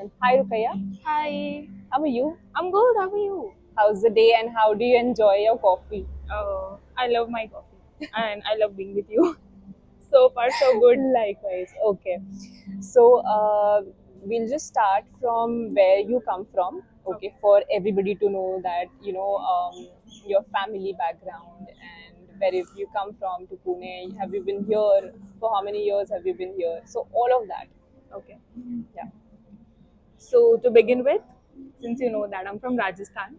And hi, Rukaya. Hi, How are you? I'm good. How are you? How's the day and how do you enjoy your coffee? I love my coffee and I love being with you. So far, so good. Likewise. Okay. So, we'll just start from where you come from. Okay. Okay, for everybody to know that, your family background and where if you come from to Pune. Have you been here? For how many years have you been here? So, all of that. Okay. Yeah. So, to begin with, since you know that I'm from Rajasthan,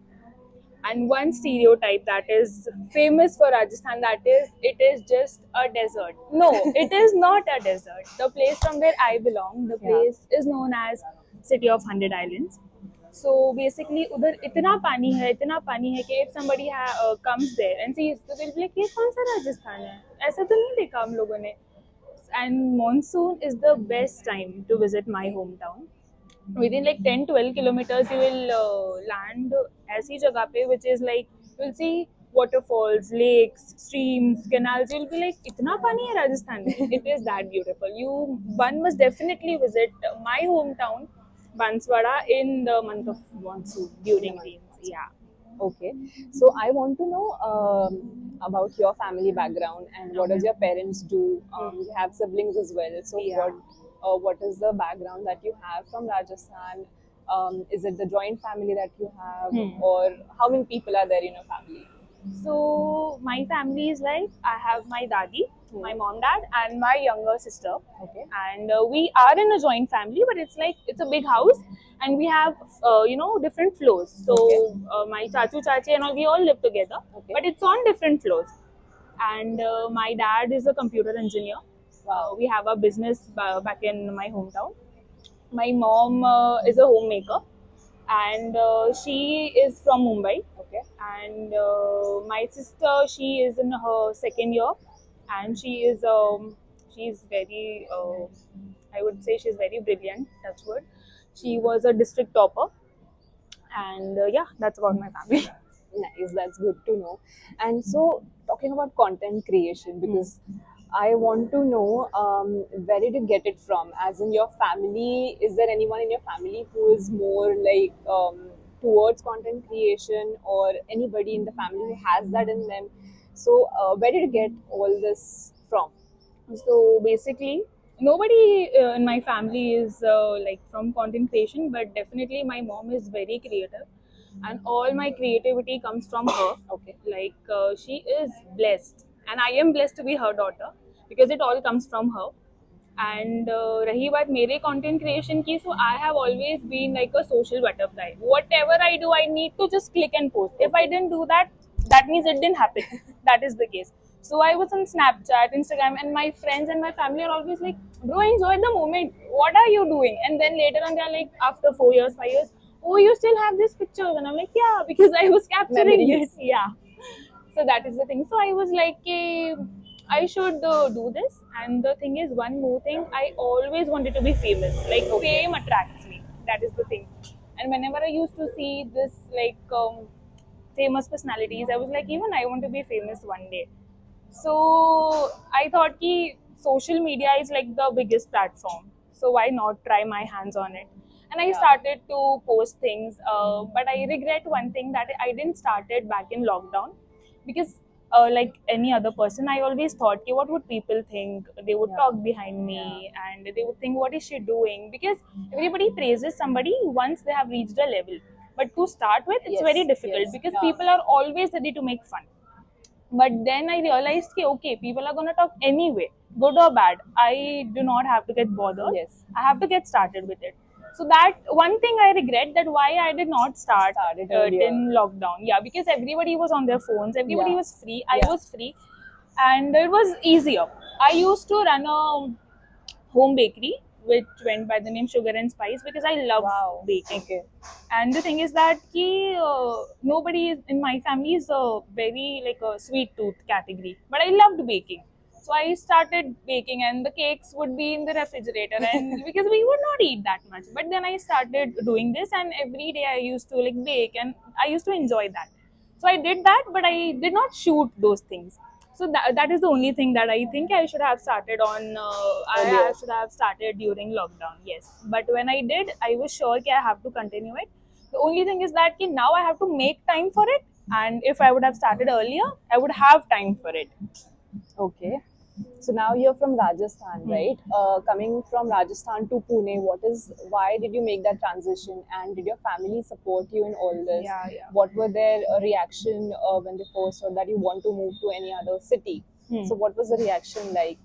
and one stereotype that is famous for Rajasthan, that is it is just a desert. No, it is not a desert. The place from where I belong, the Yeah. place is known as City of 100 Islands. So basically उधर इतना पानी है कि if somebody comes there and sees, तो they'll be like, ये कौन सा राजस्थान है, ऐसा तो नहीं देखा हम लोगों ने. And monsoon is the best time to visit my hometown. Within like 10-12 kilometers you will land ऐसी जगह पे which is like you'll see waterfalls, lakes, streams, canals. You'll be like इतना पानी है राजस्थान में. It is that beautiful. One must definitely visit my hometown Banswara in the month of monsoon during rains. Yeah. Okay, so I want to know about your family background and what does Okay. your parents do? You have siblings as well. So Yeah. what is the background that you have from Rajasthan? Is it the joint family that you have, Hmm. or how many people are there in your family? So my family is like I have my dadi, my Hmm. mom, dad, and my younger sister. Okay. And we are in a joint family, but it's like it's a big house, and we have different floors. So Okay. my chachu chachi and all, we all live together, Okay. but it's on different floors. And my dad is a computer engineer. Wow. We have a business back in my hometown. My mom is a homemaker, and she is from Mumbai. Okay. And my sister, she is in her second year, and she's very I would say she's very brilliant. That's good. She was a district topper, and yeah, that's about my family. Nice, that's good to know. And so, talking about content creation, Hmm. because I want to know where did you get it from? As in your family, is there anyone in your family who is more like towards content creation, or anybody in the family who has that in them? So, where did you get all this from? So basically, nobody in my family is like from content creation, but definitely my mom is very creative, and all my creativity comes from her. Okay. Like she is blessed, and I am blessed to be her daughter because it all comes from her. And रही बात मेरे content creation की, so I have always been like a social butterfly. Whatever I do, I need to just click and post. If I didn't do that, that means it didn't happen. That is the case. So I was on Snapchat, Instagram, and my friends and my family are always like, "Bro, enjoy the moment. What are you doing?" And then later on, they're like, after 4 years, 5 years, "Oh, you still have this picture?" And I'm like, "Yeah, because I was capturing Memories. it." Yeah. So that is the thing. So I was like, I should do this. And the thing is, one more thing, I always wanted to be famous. Like fame attracts me. That is the thing. And whenever I used to see this like famous personalities, I was like, even I want to be famous one day. So I thought ki social media is like the biggest platform. So why not try my hands on it? And I Yeah. started to post things. But I regret one thing, that I didn't start it back in lockdown, because like any other person, I always thought, ki, what would people think? They would Yeah. talk behind me, and they would think, what is she doing? Because everybody praises somebody once they have reached a level. But to start with, it's Yes. very difficult Yes. because Yeah. people are always ready to make fun. But then I realized that okay, people are gonna talk anyway, good or bad. I do not have to get bothered. Yes. I have to get started with it. So that one thing I regret, that why I did not start Started it earlier. in lockdown. Yeah, because everybody was on their phones, everybody Yeah. was free. I Yeah. was free, and it was easier. I used to run a home bakery which went by the name Sugar and Spice because I love Wow. baking. Okay. And the thing is that nobody in my family is very like a sweet tooth category, but I loved baking. So I started baking, and the cakes would be in the refrigerator, and because we would not eat that much. But then I started doing this, and every day I used to bake, and I used to enjoy that. So I did that, but I did not shoot those things. So that is the only thing that I think I should have started on. Earlier. I should have started during lockdown. Yes, but when I did, I was sure that I have to continue it. The only thing is that ki now I have to make time for it, and if I would have started earlier, I would have time for it. Okay. So now you're from Rajasthan, right? Coming from Rajasthan to Pune, why did you make that transition? And did your family support you in all this? Yeah, yeah. What were their reaction when they first heard that you want to move to any other city? So what was the reaction like?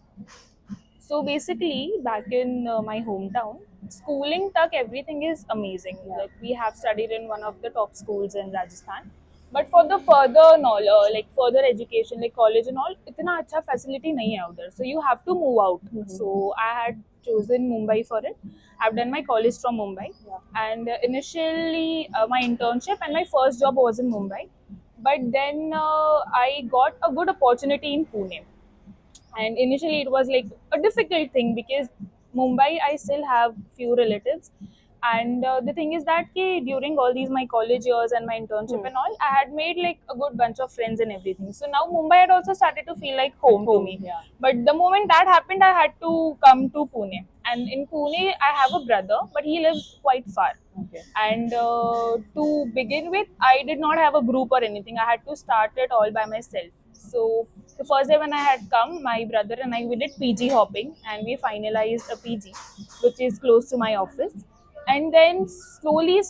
So basically, back in my hometown, schooling tak everything is amazing. Yeah. Like we have studied in one of the top schools in Rajasthan. But for the further knowledge, like further education, like college and all, इतना अच्छा facility नहीं है उधर. So you have to move out. So I had chosen Mumbai for it. I've done my college from Mumbai, and initially my internship and my first job was in Mumbai. But then I got a good opportunity in Pune, and initially it was like a difficult thing because Mumbai I still have few relatives, and the thing is that ki, during all these my college years and my internship and all, I had made like a good bunch of friends and everything. So now Mumbai had also started to feel like home to me. Yeah. But the moment that happened, I had to come to Pune, and in Pune I have a brother, but he lives quite far. Okay. And to begin with, I did not have a group or anything. I had to start it all by myself. So the first day when I had come, my brother and I, we did PG hopping, and we finalized a PG, which is close to my office. And then slowly,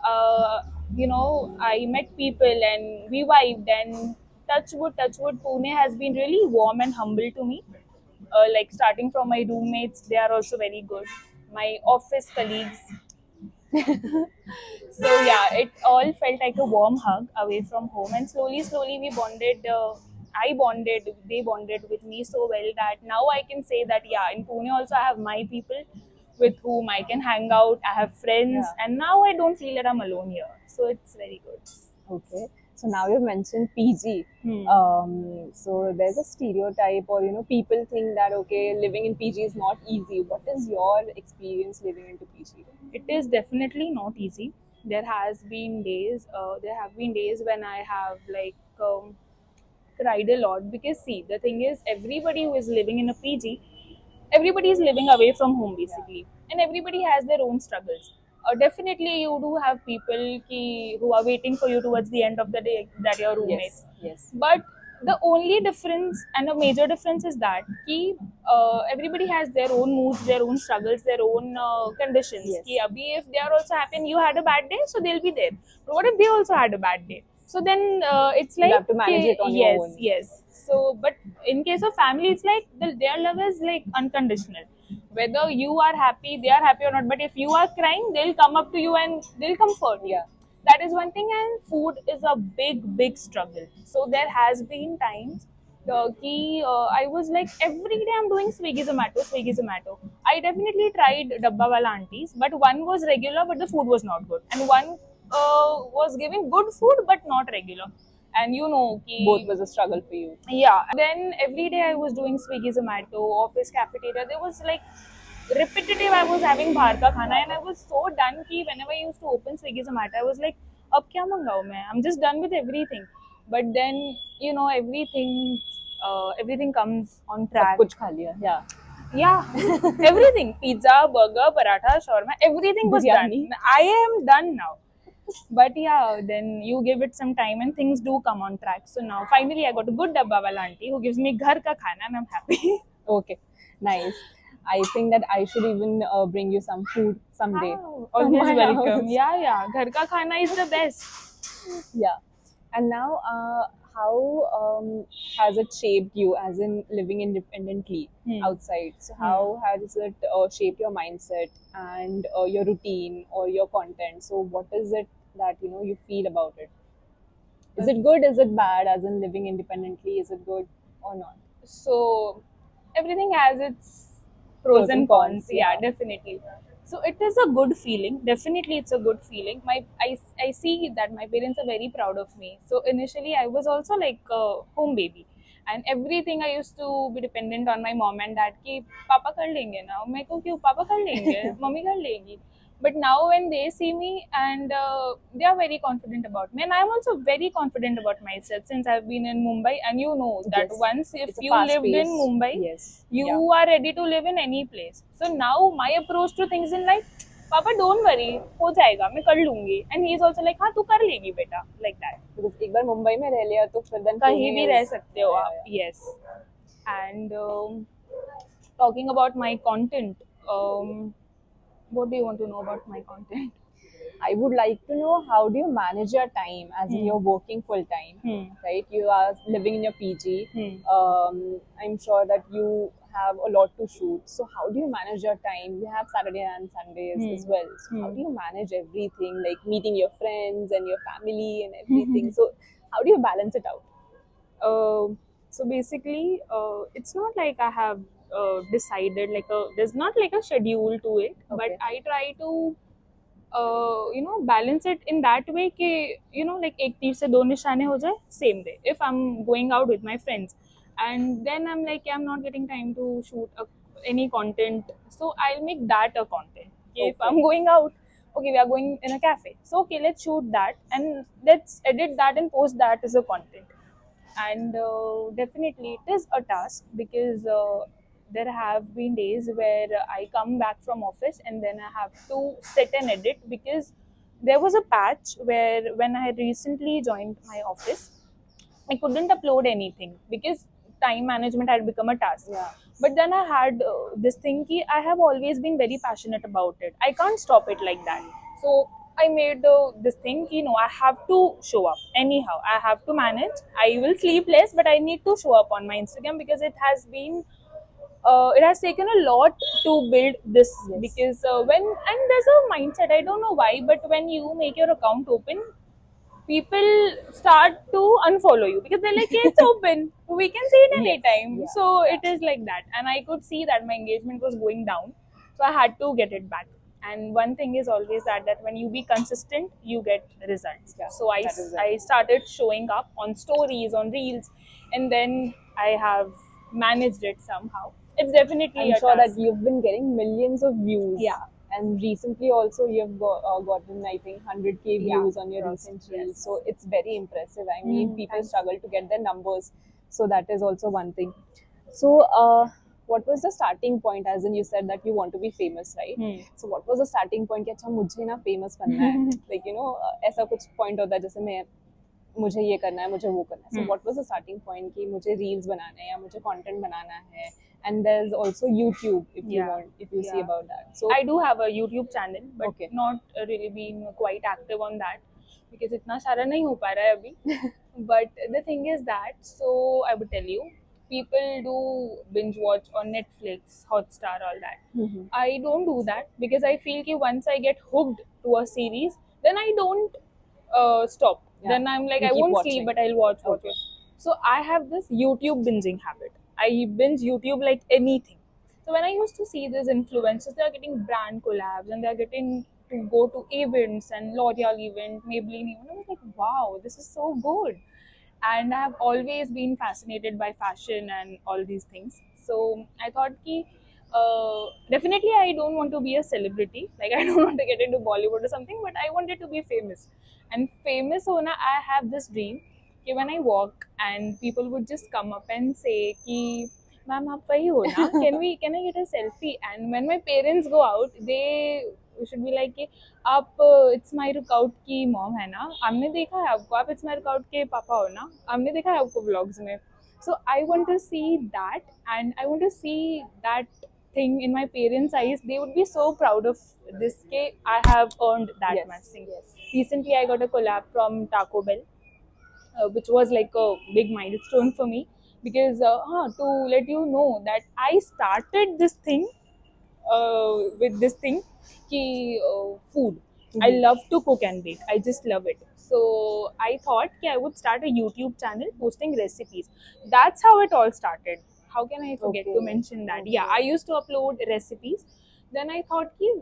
I met people and we vibed. And touch wood, Pune has been really warm and humble to me. Like starting from my roommates, they are also very good. My office colleagues, so yeah, it all felt like a warm hug away from home, and slowly we bonded. I bonded, they bonded with me so well that now I can say that yeah, in Pune also I have my people with whom I can hang out. I have friends, Yeah. and now I don't feel that I'm alone here. So it's very good. Okay. So now you've mentioned PG. So there's a stereotype, or people think that okay, living in PG is not easy. What is your experience living into PG? It is definitely not easy. There have been days when I have like cried a lot because see, the thing is, everybody who is living in a PG, everybody is living away from home basically, and everybody has their own struggles. Definitely, you do have people who are waiting for you towards the end of the day, that your roommates. Yes. But the only difference and a major difference is that everybody has their own moods, their own struggles, their own conditions. Yes. If they are also happy and you had a bad day, so they'll be there. But what if they also had a bad day? So then it's like have to manage it on your own. Yes. So, but in case of family, it's like their love is like unconditional. Whether you are happy, they are happy or not. But if you are crying, they'll come up to you and they'll comfort you. Yeah. That is one thing, and food is a big struggle. So there has been times I was like every day I'm doing Swiggy Zomato. I definitely tried Dabba Wala aunties, but one was regular, but the food was not good, and one was giving good food but not regular. And Both was a struggle for you. yeah. Then every day I was doing Swiggy Zomato, office cafeteria. There was like repetitive. I was having bahar ka khana, and I was so done ki whenever I used to open Swiggy Zomato, I was like, अब क्या मंगाऊं मैं? I'm just done with everything. But then everything comes on सब track. कुछ खा लिया. Yeah. Yeah, everything. Pizza, burger, paratha, shawarma, everything was Biryani. done. I am done now. But yeah, then you give it some time and things do come on track. So now finally I got a good dabba wala auntie who gives me ghar ka khana and I'm happy. Okay. Nice. I think that I should even bring you some food someday. Wow, from always my welcome. house. Yeah. Ghar ka khana is the best. Yeah. And now, how has it shaped you, as in living independently outside? So, how has it shaped your mindset and your routine or your content? So, what is it that you feel about it? Is it good? Is it bad? As in living independently, is it good or not? So everything has its pros and cons. Yeah, definitely. So it is a good feeling. Definitely, it's a good feeling. I see that my parents are very proud of me. So initially, I was also like a home baby, and everything I used to be dependent on my mom and dad. कि पापा कर लेंगे ना, मैं को क्यों पापा कर लेंगे, मम्मी कर लेंगी. But now when they see me, and they are very confident about me, and I'm also very confident about myself since I've been in Mumbai. And you know that Yes, once if it's a you fast lived in pace. Mumbai, Yes. you Yeah. are ready to live in any place. So now my approach to things in life, पापा don't worry, हो जाएगा, मैं कर लूंगी. And he is also like हाँ तू कर लेगी बेटा, लाइक दैट. Because एक बार मुंबई में रह लिया तो फिर then कहीं Pune भी रह is सकते हो आप. Yes. And talking about my content, what do you want to know about my content? I would like to know how do you manage your time as in you're working full time, right? You are living in your PG. I'm sure that you have a lot to shoot. So how do you manage your time? You have Saturday and Sundays as well. So how do you manage everything, like meeting your friends and your family and everything? So how do you balance it out? Uh, so basically, it's not like I have decided like there's not like a schedule to it, but Okay. I try to balance it in that way कि like एक तीर से दो निशाने हो जाए same day. If I'm going out with my friends, and then I'm like I'm not getting time to shoot any content, so I'll make that a content. Okay. If I'm going out, okay, we are going in a cafe, so okay, let's shoot that and let's edit that and post that as a content. And definitely it is a task because there have been days where I come back from office and then I have to sit and edit, because there was a patch where when I had recently joined my office, I couldn't upload anything because time management had become a task. Yeah. But then I had this thing ki I have always been very passionate about it. I can't stop it like that. So I made this thing ki no, I have to show up anyhow. I have to manage. I will sleep less, but I need to show up on my Instagram because it has taken a lot to build this. Yes. Because and there's a mindset, I don't know why, but when you make your account open, people start to unfollow you because they're like, "Hey, it's open. We can see it anytime." Yeah. So it is like that. And I could see that my engagement was going down. So I had to get it back. And one thing is always that when you be consistent, you get results. Yeah, So that is it. I started showing up on stories, on reels, and then I have managed it somehow. It's definitely I'm a sure task. that you've been getting millions of views. Yeah. And recently also you've gotten, I think, 100K views on your Crossed, recent reel. yes. So it's very impressive. I mean, people Thanks. struggle to get their numbers. So that is also one thing. So what was the starting point? As in you said that you want to be famous, right? So what was the starting point कि अच्छा मुझे ना famous बनना है? Like, ऐसा कुछ point होता है जैसे मैं मुझे ये करना है, मुझे वो करना है. So what was the starting point कि मुझे reels बनाना है या मुझे content बनाना है? And there's also YouTube if you want, if you see about that. So I do have a YouTube channel, but Okay. not really been quite active on that because इतना सारा नहीं हो पा रहा है अभी. But the thing is that, so I would tell you, people do binge watch on Netflix, Hotstar, all that. I don't do that because I feel कि once I get hooked to a series, then I don't stop. Yeah. Then I'm like, You I keep won't watching. sleep, but I'll watch. Okay. So I have this YouTube binging habit. I binge YouTube like anything. So when I used to see these influencers, they are getting brand collabs and they are getting to go to events and L'Oreal event, Maybelline event. I was like, wow, this is so good. And I have always been fascinated by fashion and all these things. So I thought ki definitely I don't want to be a celebrity. Like I don't want to get into Bollywood or something, but I wanted to be famous. And famous hona, I have this dream कि when I walk and people would just come up and say कि ma'am आप वही हो ना, can I get a selfie? And when my parents go out, they should be like कि आप it's my रुकआउट की mom है ना, हमने देखा है आपको, आप इट्स माई रुकआउट के पापा हो ना, हमने देखा है आपको व्लॉग्स में. So I want to see that, and I want to see that thing in my parents' eyes. They would be so proud of this. Ke I have earned that Yes, much thing. yes. Recently, I got a collab from Taco Bell, which was like a big milestone for me because to let you know that I started this thing with this thing ki food. I love to cook and bake. I just love it. So I thought ki I would start a YouTube channel posting recipes. That's how it all started. How can I forget to mention that? Yeah, I used to upload recipes. Then I thought ki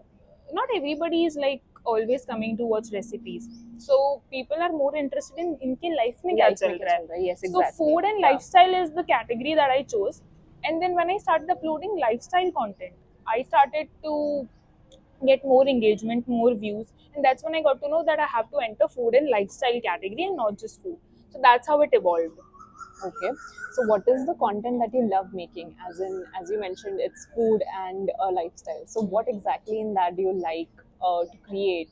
not everybody is like always coming to watch recipes. So people are more interested in इनके life में क्या चल रहा है. Yes, So exactly. food and lifestyle is the category that I chose. And then when I started uploading lifestyle content, I started to get more engagement, more views. And that's when I got to know that I have to enter food and lifestyle category and not just food. So that's how it evolved. Okay. So what is the content that you love making? As in, as you mentioned, it's food and lifestyle. So what exactly in that do you like to create?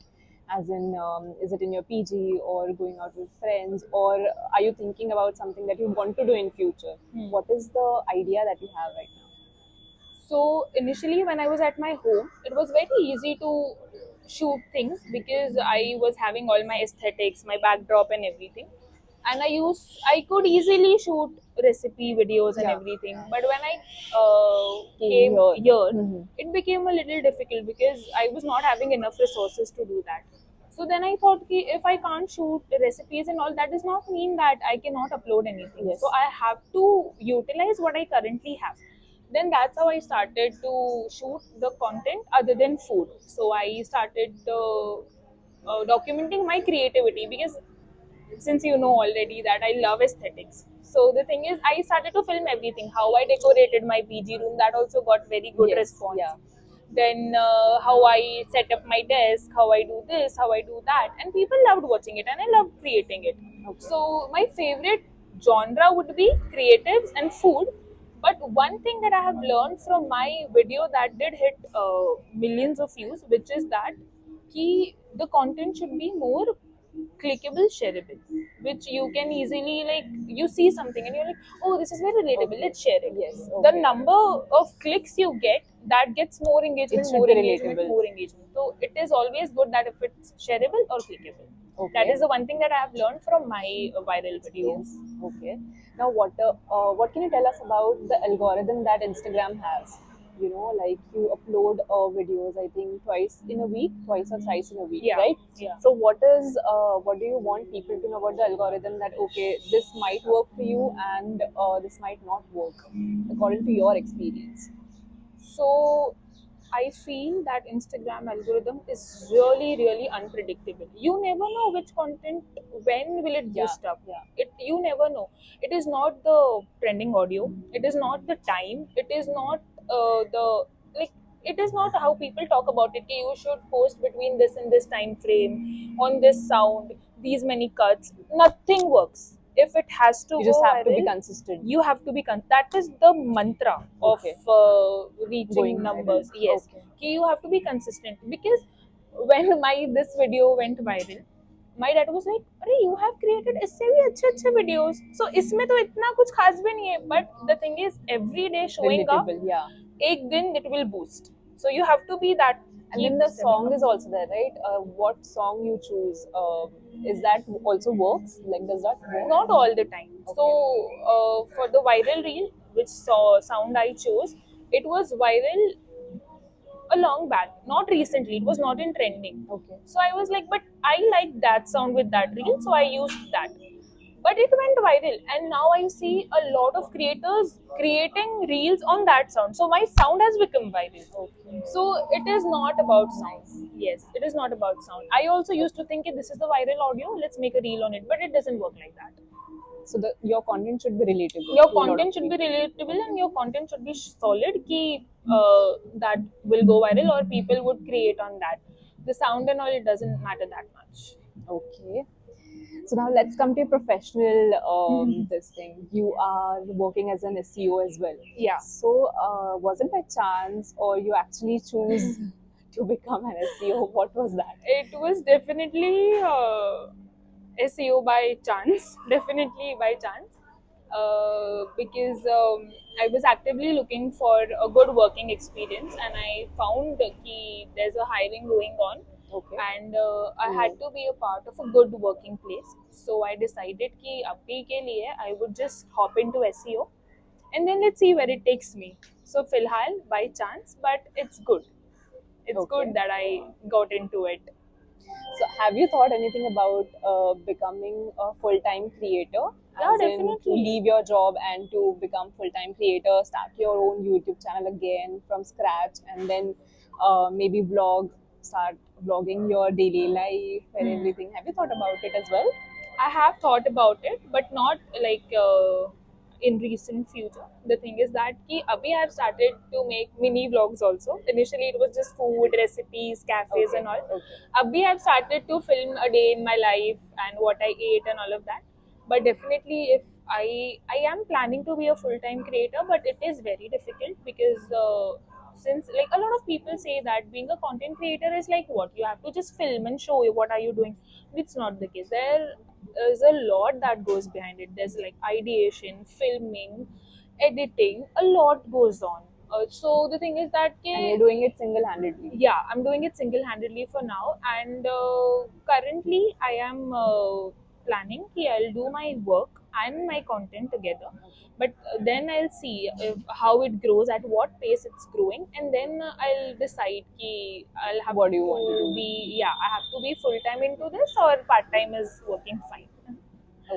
As in, is it in your PG or going out with friends, or are you thinking about something that you want to do in future? What is the idea that you have right now? So initially, when I was at my home, it was very easy to shoot things because I was having all my aesthetics, my backdrop, and everything. And I could easily shoot recipe videos and Yeah. everything. But when I Came came here. here, Mhm. it became a little difficult because I was not having enough resources to do that. So then I thought, ki if I can't shoot recipes and all, that does not mean that I cannot upload anything. Yes. So I have to utilize what I currently have. Then that's how I started to shoot the content other than food. So I started documenting my creativity because since you know already that I love aesthetics. So the thing is, I started to film everything. How I decorated my PG room, that also got very good Yes. response. Yeah. Then how I set up my desk, how I do this, how I do that, and people loved watching it, and I loved creating it. Okay. So my favorite genre would be creatives and food. But one thing that I have learned from my video that did hit millions of views, which is that the content should be more clickable, shareable, which you can easily, like, you see something and you're like, oh, this is very relatable, Okay. let's share it. Yes. The Okay. number of clicks you get, that gets more It engagement, should more be engagement, relatable. more engagement. So it is always good that if it's shareable or clickable. Okay. That is the one thing that I have learned from my viral videos. Experience. Okay. Now, what can you tell us about the algorithm that Instagram has? You know, like you upload videos, I think twice in a week, twice or thrice in a week, Yeah, right? yeah. So, what do you want people to know about the algorithm that okay, this might work for you and this might not work according to your experience? So I feel that Instagram algorithm is really, really unpredictable. You never know which content, when will it Yeah, boost up. yeah. You never know. It is not the trending audio. It is not the time. It is not the like. It is not how people talk about it. Ki you should post between this and this time frame on this sound, these many cuts. Nothing works. If it has to You go just have to be viral, consistent. you have to be that is the mantra of Okay. reaching Going viral. numbers. Yes. Okay. Ki you have to be consistent because when my this video went viral, my dad was like, अरे you have created इससे भी अच्छे अच्छे videos, so इसमें तो इतना कुछ खास भी नहीं है, but the thing is every day showing up, Relatable, yeah. एक दिन it will boost, so you have to be that. And keep then the stepping song up. is also there, right? What song you choose, is that also works? Like, does that work? Not all the time. So for the viral reel, which sound I chose, it was viral a long back, not recently. It was not in trending. Okay. So I was like, but I like that sound with that reel, so I used that. But it went viral, and now I see a lot of creators creating reels on that sound. So my sound has become viral. Okay. So it is not about sound. Yes, it is not about sound. I also used to think, this is the viral audio, let's make a reel on it, but it doesn't work like that. So your content should be relatable. Your to a lot content of should be people. relatable and your content should be solid ki that will go viral or people would create on that. The sound and all, it doesn't matter that much. Okay. So now let's come to your professional this thing. You are working as an SEO as well. Yeah. So was it by chance or you actually choose to become an SEO? What was that? It was definitely SEO by chance, definitely by chance, because I was actively looking for a good working experience, and I found that there's a hiring going on. Okay. And I had to be a part of a good working place. So I decided कि अभी के लिए I would just hop into SEO, and then let's see where it takes me. So फिलहाल by chance, but it's good. It's Okay. good that I got into it. So have you thought anything about becoming a full-time creator? Yeah, As in definitely. to leave your job and to become full-time creator, start your own YouTube channel again from scratch, and then maybe start vlogging your daily life and everything. Have you thought about it as well? I have thought about it, but not like in recent future. The thing is that ki abhi I have started to make mini vlogs also. Initially it was just food, recipes, cafes Okay. and all. Okay. Abhi I've started to film a day in my life and what I ate and all of that. But definitely if I am planning to be a full time creator, but it is very difficult because since like a lot of people say that being a content creator is like what you have to just film and show you what are you doing. It's not the case. There is a lot that goes behind it. There's like ideation, filming, editing, a lot goes on. So the thing is that And you're ke, doing it single-handedly. yeah, I'm doing it single handedly for now, and currently I am planning ki I'll do my work and my content together, but then I'll see if, how it grows, at what pace it's growing, and then I'll decide ki I'll have What do you want to do? be, yeah, I have to be full time into this or part time is working fine.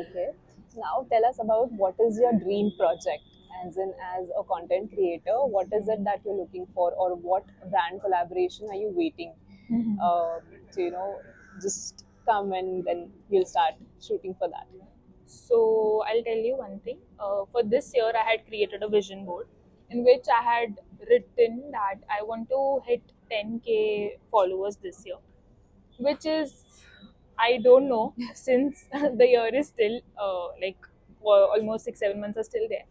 Okay. So now tell us about what is your dream project, as in as a content creator. What is it that you're looking for, or what brand collaboration are you waiting to just come and then you'll start shooting for that. So I'll tell you one thing. For this year, I had created a vision board in which I had written that I want to hit 10K followers this year, which is, I don't know, since the year is still almost 6 7 months are still there,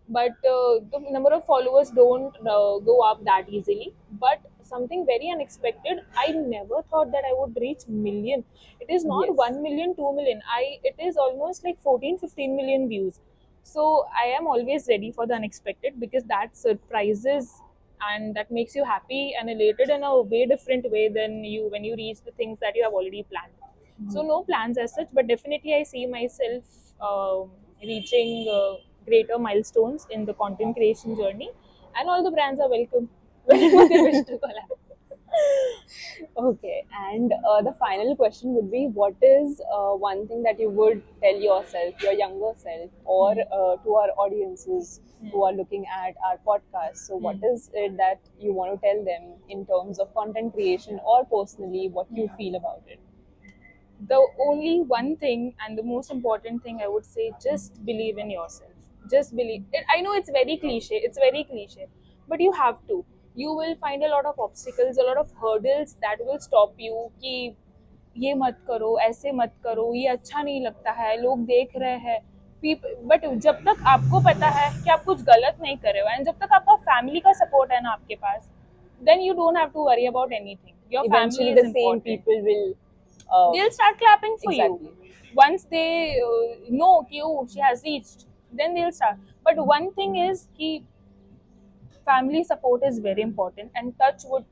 but the number of followers don't go up that easily. But something very unexpected, I never thought that I would reach million. It is not Yes. 1 million, 2 million, it is almost like 14 15 million views. So I am always ready for the unexpected because that surprises and that makes you happy and elated in a way different way than you when you reach the things that you have already planned. So no plans as such, but definitely I see myself reaching greater milestones in the content creation journey, and all the brands are welcome whenever they wish to collab. Okay, and the final question would be, what is one thing that you would tell yourself, your younger self, or to our audiences who are looking at our podcast? So, what is it that you want to tell them in terms of content creation or personally what you feel about it? The only one thing and the most important thing I would say, just believe in yourself. Just believe it. I know it's very cliche, but you have to. You will find a lot of obstacles, a lot of hurdles that will stop you कि ये मत करो, ऐसे मत करो, ये अच्छा नहीं लगता है, लोग देख रहे हैं. बट जब तक आपको पता है कि आप कुछ गलत नहीं कर रहे हो एंड जब तक आपका फैमिली का सपोर्ट है ना आपके पास, then you don't have to worry about anything. Your family Eventually, is the same important. people will. They'll start clapping for Exactly. you once they know कि oh, she has reached, then they'll start. But one thing is कि family support is very important, and touch wood,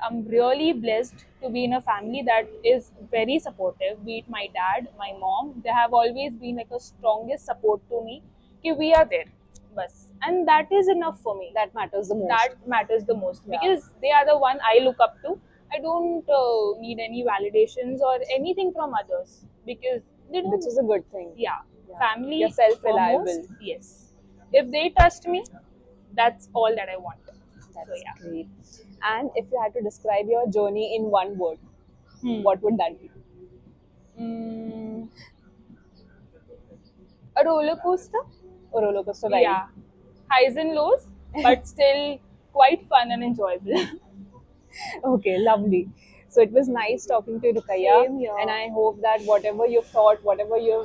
I'm really blessed to be in a family that is very supportive, be it my dad, my mom. They have always been like a strongest support to me कि we are there bas, and that is enough for me. That matters the most. That matters the most Yeah. because they are the one I look up to. I don't need any validations or anything from others because they don't. Which is a good thing. Yeah. Yeah. Family. You're self-reliable. foremost, yes. If they trust me, that's all that I want. That's So yeah. great. And if you had to describe your journey in one word, what would that be? Mm, a roller coaster. A roller coaster ride. Yeah. Highs and lows, but still quite fun and enjoyable. Okay, lovely. So it was nice talking to you, Rukaiya, Same here. and I hope that whatever you've thought, whatever you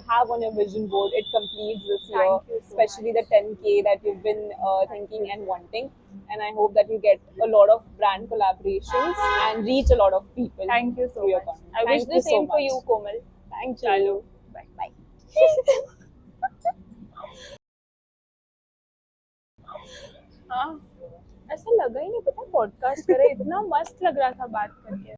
have on your vision board, it completes this year. Thank you so Especially the 10K that you've been thinking and wanting. And I hope that you get a lot of brand collaborations and reach a lot of people. Thank you so through your much. content. I Thank wish the you so same for much. you, Komal. Thank you. Chalo. Bye. Bye. हाँ, ऐसा लगा ही नहीं, पता podcast करे, इतना मस्त लग रहा था बात करके.